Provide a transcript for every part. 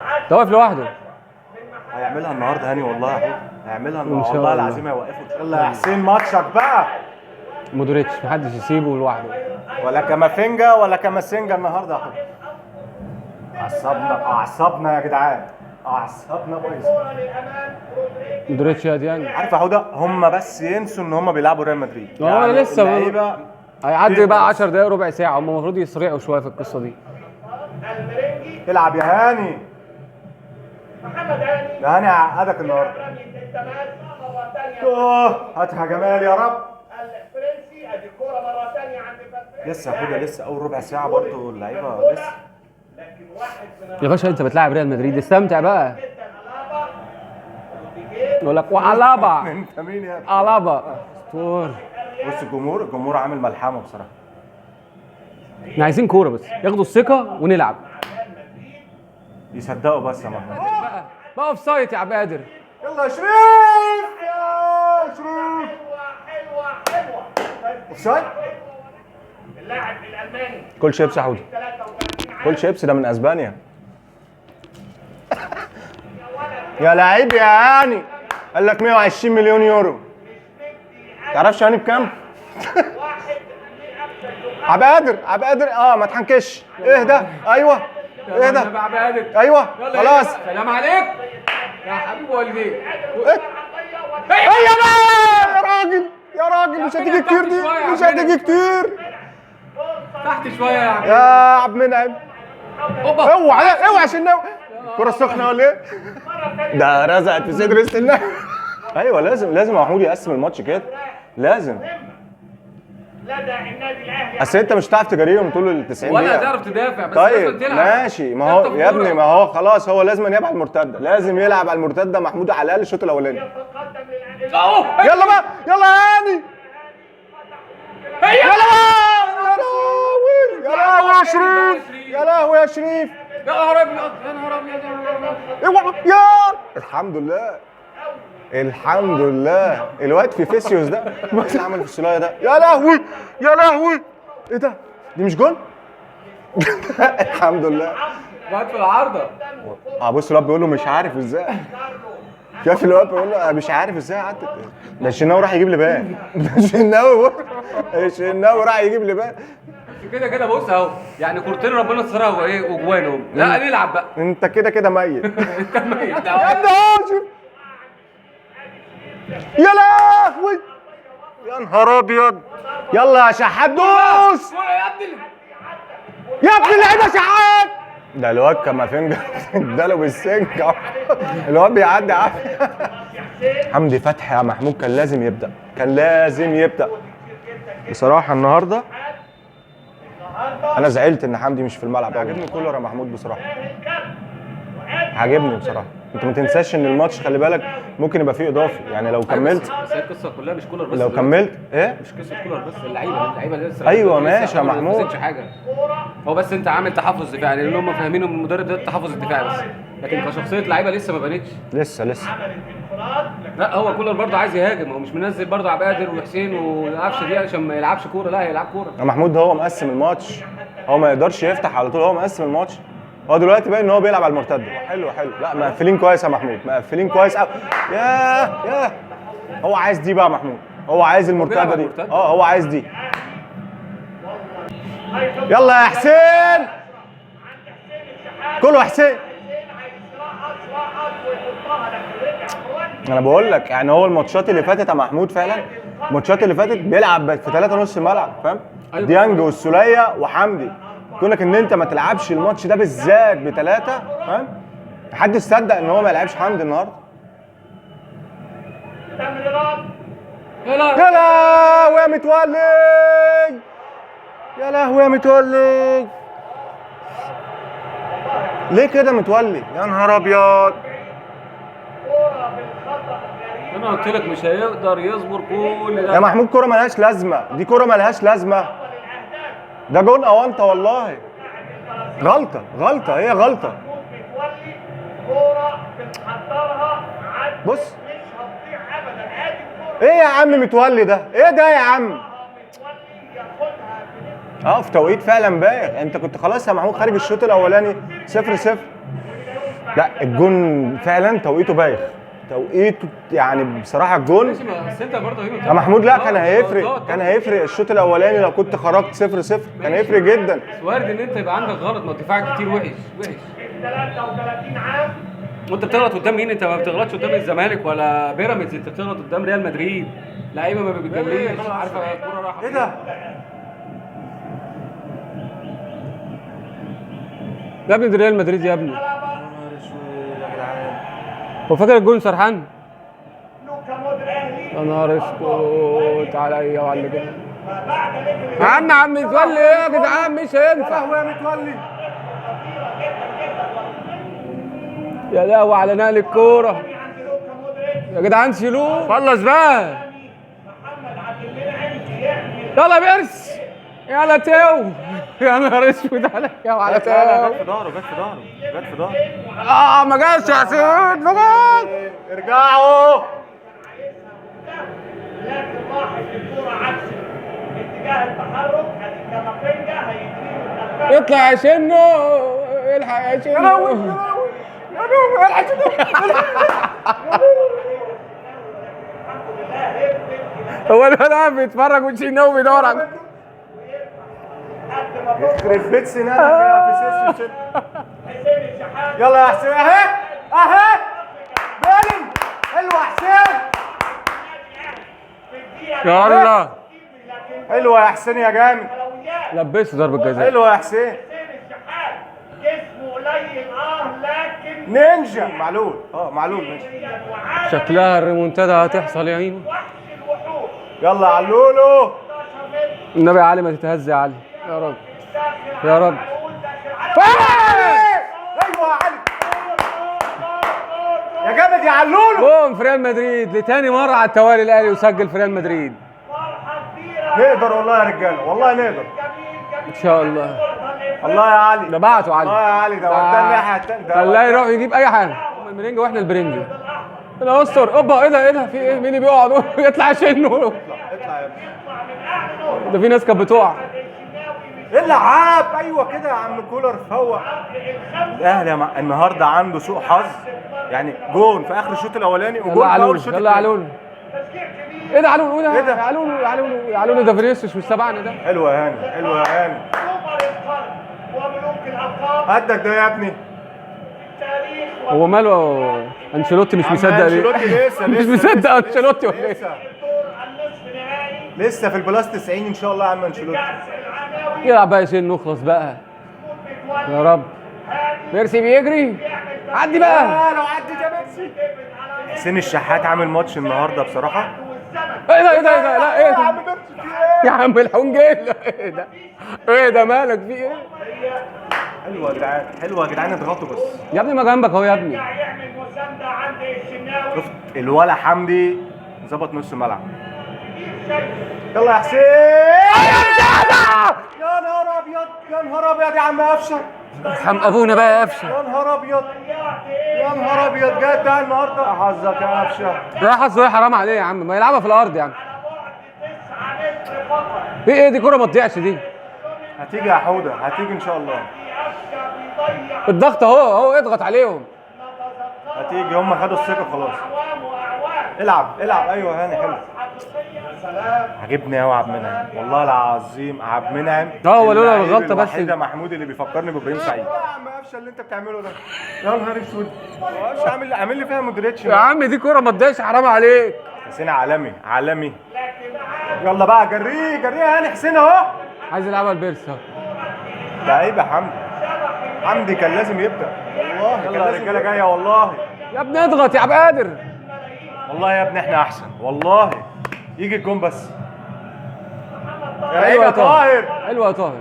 ده واقف لوحده. هيعملها النهارده هاني والله يا حبيبي، هيعملها إن النهارده شاء والله الله. العظيم هيوقفه. يلا يا حسين ماتشك بقى. مودريتش محدش يسيبه لوحده. ولا كامافينجا ولا كاماسينجا النهارده يا حبيبي. اعصابنا يا جدعان، اعصابنا بايظه. مودريتش يا ديانج. عارف يا حوده، هم بس ينسوا ان هم بيلعبوا ريال مدريد. هو لسه اللعيبه هيعدي بقى 10 دقايق ربع ساعه، هم المفروض يسرعوا شويه في القصه دي. العب يا هاني. يا هاني هعقدك النهارده. هاتها جمال يا رب. لسه يا حوده، لسه اول ربع ساعه برضه اللعيبه لسه. يا باشا انت بتلاعب ريال مدريد، استمتع بقى. يقول لك وعلابا. انت مين يا ابني؟ علابا اسطور. بص الجمهور عامل ملحمه بصراحه. احنا عايزين كوره بس، ياخدوا الثقه ونلعب. يصدقوا بس يا محمود. بقى اوف سايت يا عبادر. يلا يا شريف، يا شريف. حلوه اوف سايد. اللاعب الالماني كل شيبس يا حودي، كل شيبس ده من اسبانيا. يا لعيب يا هاني، قال لك 120 مليون يورو. تعرفش هاني بكام؟ عبادر ما تحنكش. اهدى. ايوه اهدى. ايوه خلاص. سلام عليك يا حبيب والديك. ايه يا راجل، يا راجل مش هتيجي كتير دي، مش هتيجي كتير. تحت شويه يا عم. يا عبد المنعم. اوعى عشان الكرة سخنة ولا ايه؟ ده رزقت في صدر السنة. ايوه لازم محمود يقسم الماتش كده، لازم. اصل انت مش هتعرف تجاريهم طول ال 90 دقيقة ولا هتعرف تدافع، بس طيب لازم تلعب. ماشي، ما هو يا ابني، ما هو خلاص، هو لازم يلعب على المرتدة، لازم يلعب على المرتدة محمود على الاقل الشوط الاولاني. يلا بقى، يلا يا هاني. يلا بقى. يا لهوي يا شريف، يا لهوي يا شريف. يا نهار ابيض، يا نهار ابيض، يا نهار ابيض. اوعى يا الحمد لله، الحمد لله. الواد في فيسيوس ده اللي عمل في السلايه ده، يا لهوي يا لهوي. ايه ده؟ دي مش جول؟ الحمد لله. جت في العارضه. بص الواد بيقول له مش عارف ازاي. شايف الواد بيقول له مش عارف ازاي عدت. ده الشناوي راح يجيب لي بان. ده الشناوي راح يجيب لي بان. كده كده بص اهو، يعني كورتين ربنا سترها وايه وجوانهم. لا نلعب بقى. انت كده ميت. انت ميت يا ابني شوف. يا لهوي يا نهار ابيض. يلا يا شحات دوس يا ابني اللعيبه شحات. ده الواد كامافينجا اداله بالسنجه. الواد بيعدي عافيه. حمدي فتحي يا محمود كان لازم يبدا بصراحه النهارده. انا زعلت ان حمدي مش في الملعب. عجبني كولر يا محمود بصراحه، عجبني بصراحه. انت ما تنساش ان الماتش خلي بالك ممكن يبقى فيه اضافي، يعني لو كملت. بس هي القصه كلها مش كولر بس. لو كملت ايه؟ مش قصه كولر بس، اللعيبه لسه. ايوه ماشي يا محمود. ما حاجه. هو بس انت عامل تحفظ دفاعي، لان هم فاهمين من المدرب ده التحفظ الدفاعي بس، لكن كشخصيه لعيبه لسه ما بانتش. لسه لا هو كولر برضه عايز يهاجم، هو مش منزل برضه عبادر وحسين والقفشه دي عشان ما يلعبش كوره، لا هيلعب كوره. يا محمود هو مقسم الماتش، هو ما يقدرش يفتح على طول، هو مقسم الماتش. هو دلوقتي باين ان هو بيلعب على المرتده. حلو لا مقفلين كويس يا محمود، مقفلين كويس قوي. يا هو عايز دي بقى يا محمود، هو عايز المرتده دي. هو عايز دي. يلا يا حسين، كله حسين. انا بقول لك يعني هو الماتشات اللي فاتت يا محمود فعلا، الماتشات اللي فاتت بيلعب في 3 نص الملعب، فاهم؟ ديانج والسوليه وحمدي. يقول لك ان انت ما تلعبش الماتش ده بالذات بثلاثه، فاهم؟ محدش صدق ان هو ما يلعبش حمدي النهارده. يا لهوي يا متولي، يا لهوي يا متولي. ليه كده متولي؟ يا نهار ابيض. انا قلت لك مش هيقدر يصبر كل ده يا محمود. كوره ملهاش لازمه، دي كوره ملهاش لازمه. ده جون اونطه والله. غلطه هي غلطه. بص ايه يا عم متولي ده؟ ايه ده يا عم؟ في توقيت فعلا بايخ. انت كنت خلاص يا محمود خارج الشوط الاولاني 0-0. لا الجون فعلا توقيته بايخ، توقيته يعني بصراحه الجون. ماشي، بس انت برضه يا محمود لا كان هيفرق، كان هيفرق الشوط الاولاني لو كنت خرجت 0-0 كان هيفرق جدا. بس وارد ان انت يبقى عندك غلط، ما دفاعك كتير وحش وحش. 33 عام وانت بتغلط قدام مين؟ انت ما بتغلطش قدام الزمالك ولا بيراميدز، انت بتغلط قدام ريال مدريد، لعيبه ما بتجليش، عارفه الكوره رايحه ايه ده؟ يا ابني ده ريال مدريد يا ابني. هو فاكر الجون سرحان؟ لوكا مودريتش يا نهار اسود عليا وعلى اللي جاي. يا عم متولي ايه يا جدعان؟ مش هينفع. يا متولي يا لهوي على نقل الكوره يا جدعان، شيلوه خلص بقى. يلا بيرس، يلا تاو. يا نهار اسود عليا وعلى تاو. جت في ظهره جت في ظهره جت في ظهره. ما جاش يا حسين، ما جاش. ارجعوا. لكن لاحظ الكوره عكس اتجاه التحرك، ادي كامافينجا هيجري يطلع يا شنو، الحق يا شنو. الحق هو الولد بيتفرج وشنو بيدور على يخرب بيت سنانك يا في يلا يا حسين اهي اهي بيلن. حلوه حسين، يلا حلوه يا حسين يا جامد، لبسه ضربة جزاء. حلوه يا حسين. الشحات جسمه قليل لكن نينجا معلول، معلول ماشي. شكلها الريمونتادا هتحصل يا ميمو. وحش الوحوش يلا يا علولو. 16 متر النبي يا علي ما تتهز يا علي، يا رب يا رب. ايوه يا علي يا جامد يا علولو. جون في ريال مدريد لتاني مرة على التوالي، الاهلي يسجل في ريال مدريد. نقدر والله يا رجاله، والله نقدر ان شاء الله. الله يا علي. ده بعته علي، الله يا علي، ده وداه الناحيه الثانيه. خلاه يروح يجيب اي حاجة. هم المرنجة واحنا البرنجة. انا استر، اوبا ايه ده ايه ده، في ايه؟ مين اللي بيقعد؟ يطلع شنو. اطلع يا ابني. ده في ناس كانت بتقع. العاب ايوه كده يا عم كولر فوق. الاهلي النهارده عنده سوء حظ، يعني جون في اخر الشوط الاولاني وجون في اول الشوط يلا علولو. ايه ده علولو؟ إيه ده؟ يا علولو يا علولو يا علولو، ده فينيسيوس مش تبعنا ده. حلوه يا هاني، حلوه يا هاني. سوبر القرن وملوك الالقاب قدك ده يا ابني. تاريخ هو ماله انشيلوتي مش عم مصدق ليه؟ أنشيلوتي لسه مش لسه مصدق لسه انشيلوتي ولا ايه؟ لسه النصف نهائي لسه في البلاس 90 ان شاء الله يا عم انشيلوتي. كاس العالمي يلعب بقى يا شين، نخلص بقى يا رب. ميرسي بيجري، عدي بقى. لو عدت يا ميسي. حسين الشحات عامل ماتش النهارده بصراحه. ايه ده ايه ده ايه ده؟ لا ايه يا عم ده ميسي في ايه؟ يا عم الحنجيل، ايه ده؟ ايه ده مالك في ايه؟ حلوه يا جدعان، حلوه يا جدعان، اضغطوا بس. يا ابني ما جنبك اهو يا ابني. يعمل مسانده عند الشناوي شفت الولا حمدي ظبط نص الملعب. يلا يا حسين. يا نهار ابيض يا نهار ابيض يا عم قفشه. ارحم ابونا بقى يا قفشه. يا نهار ابيض يا نهار ابيض، جاي بتاع النهارده. حظك يا قفشه. ده حظه ايه؟ حرام عليه يا عم، ما يلعبها في الارض يا عم. على بعد 9 متر فقط في ايه دي؟ كوره ما تضيعش دي. هتيجي يا حوده، هتيجي ان شاء الله. قفشه بيضيع الضغط اهو اضغط عليهم. هتيجي، هم خدوا الثقه خلاص. اعوام واعوام العب العب، ايوه هاني حلو. حقيقيه سلام عجبني قوي عبد المنعم، والله العظيم عبد المنعم. هو لولا اللعيب الغلطة بس. الوحيد يا محمود اللي بيفكرني بابراهيم سعيد. يا عم قفشه اللي انت بتعمله ده، يا نهار اسود. قفشه عامل لي فيها مودريتش. يا عم دي كوره ما تضيعش، حرام عليك. حسين عالمي عالمي. يلا بقى جريه جريه يا هاني. حسين اهو عايز يلعبها البيرس اهو. لعيب يا حمدي. حمدي كان لازم يبدا والله. يلا الرجاله جايه والله. يا ابني اضغط يا عبد القادر. والله يا ابني احنا احسن والله. يجي الجون بس. يا ايوه يا طاهر. حلوه يا طاهر.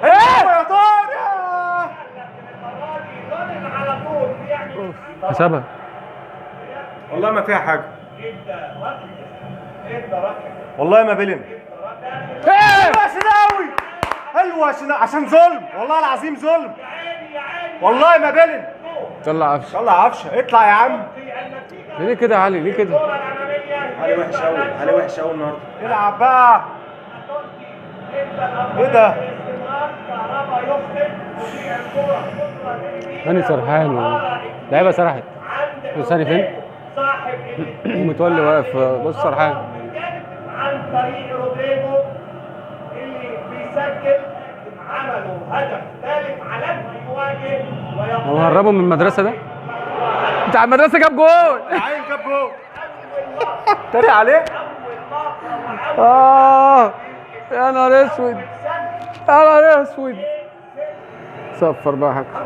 ايوه يا طاهر. على طول بيعمل حسابها. والله ما فيها حاجه. والله ما بلن. ايه حلوه يا شناوي، حلوه يا شناوي، عشان ظلم والله العظيم ظلم. والله ما بلن. طلع قفشه. طلع عفشه، اطلع يا عم. ليه كده يا علي؟ ليه كده؟ علي وحش قوي، علي وحش قوي النهارده. العب بقى. ايه ده؟ كهربا يخطئ وفي الكوره هاني سرحان لعيبه سرحت. بص هاني فين؟ صاحب ومتولي واقف. بص سرحان. عن طريق رودريجو اللي بيسجل عملوا هدف ثالث عالمي يواجه هو هربوا من المدرسه ده؟ بتاع المدرسه جاب جول. عين جاب جول. تريق عليه. يا نهار اسود، يا نهار اسود. صفر بقى حكم.